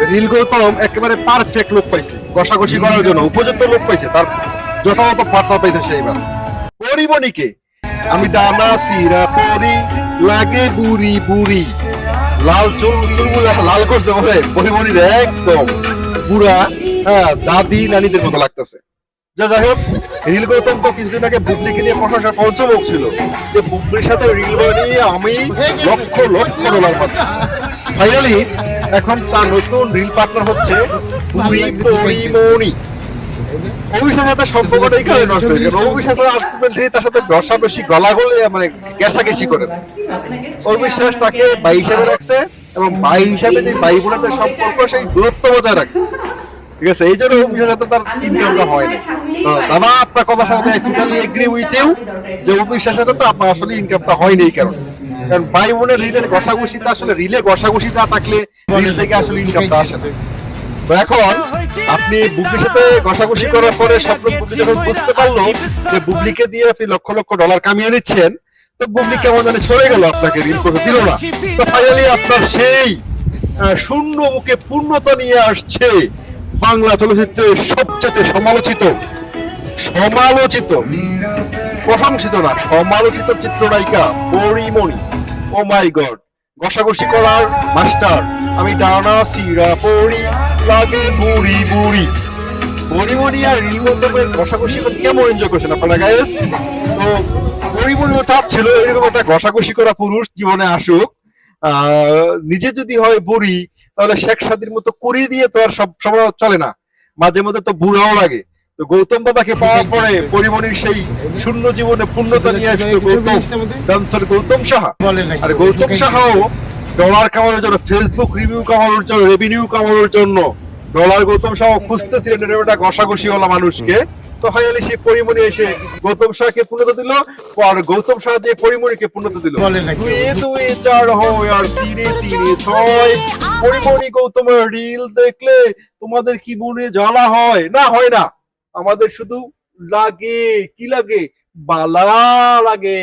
Reel Gautam একেবারে perfect লোক পাইছে, কষাকষি করার জন্য উপযুক্ত লোক পাইছে, তার যথাযথ পার্টনার পাইছে সেইবার। পরিমণিকে আমি ডানা সিরা পরি লাগে বুড়ি বুড়ি, লাল চুলগুলো লাল করছে বলে পরিমণির একদম বুড়া, হ্যাঁ দাদি নানিদের মতো লাগতেছে। যাই হোক, রিল গৌতম তো কিছুদিন আগে বুবলিকে নিয়ে প্রশংসা পঞ্চমুখ ছিল যে বুবলির সাথে রিল বানিয়ে আমি লক্ষ লক্ষ ডলার পাচ্ছি। ফাইনালি এখন তার নতুন রিল পার্টনার হচ্ছে বুড়ি পরিমণি। অভিষেকের সাথে সম্পর্কটা এখানে নষ্ট হয়েছে, কারণ অভিষেক আলটিমেটলি তার সাথে রসারসি গলাগলে মানে ঘেঁষাঘেঁষি করে। অবিশ্বাস তাকে ভাই হিসেবে রাখছে এবং ভাই হিসাবে যে ভাই বোনদের সম্পর্ক সেই দূরত্ব বজায় রাখছে, ঠিক আছে? এই জন্য অভিষেকের সাথে তার ইনকামটা হয় না। দাদা আপনার কথার সাথে I totally agree with you যে অভিশ্বাসের সাথে তো আপনার আসলে ইনকামটা হয়নি, এই কারণে কারণ ভাই বোনের রিলের ঘষাঘষিতে আসলে রিলে ঘষাঘষি না থাকলে রিল থেকে আসলে ইনকামটা আসে না। তো এখন আপনি বুবলির সাথে ঘষাঘষি করার পরে স্বপ্ন বুবলি যখন বুঝতে পারলো যে বুবলিকে দিয়ে আপনি লক্ষ লক্ষ ডলার কামিয়ে নিচ্ছেন, তো বুবলি কেমন জানি ছড়ে গেল, আপনাকে রিল করতে দিল না। তো ফাইনালি আপনার সেই শূন্য বুকে পূর্ণতা নিয়ে আসছে বাংলা চলচ্চিত্রের সবচেয়ে সমালোচিত সমালোচিত প্রশংসিত না সমালোচিত চিত্রনায়িকা পরিমণি। ও মাই গড, ঘষাঘষি করার মাস্টার আমি ডানা সিরা পরি লাগে বুড়ি বুড়ি। পরিমণি আর রিল গৌতমের ঘষাঘষি কেমন এনজয় করছেন আপনারা গাইস? তো পরিমণিও চাচ্ছিল এরকম একটা ঘষাঘষি করা পুরুষ জীবনে আসুক। নিজে যদি হয় বুড়ি, তাহলে শেখ সাদির মতো করিয়ে দিয়ে তো আর সব সময় চলে না, মাঝে মধ্যে তো বুড়াও লাগে। তো গৌতম বাবাকে পাওয়ার পরে পরিমণির সেই শূন্য জীবনে পূর্ণতা নিয়ে আসলো গৌতম ডান্সার গৌতম সাহা। আর গৌতম সাহাও ডলার কামানোর জন্য, ফেসবুক রিভিউ কামানোর জন্য, রেভিনিউ কামানোর জন্য ডলার গৌতম সাহা খুঁজতেছিলেন একটা ঘষাঘষি ওলা মানুষকে। তো ফাইনালি সেই পরিমণি এসে গৌতম শাহকে পূর্ণতা দিল, আর গৌতম শাহ যে পরিমণিকে পূর্ণতা দিল। দুয়ে দুয়ে চার হয় আর তিনে তিনে ছয়। পরিমণি গৌতমের রিল দেখলে তোমাদের কি মনে জ্বালা হয়? না, হয় না। আমাদের শুধু লাগে কি লাগে, বালা লাগে।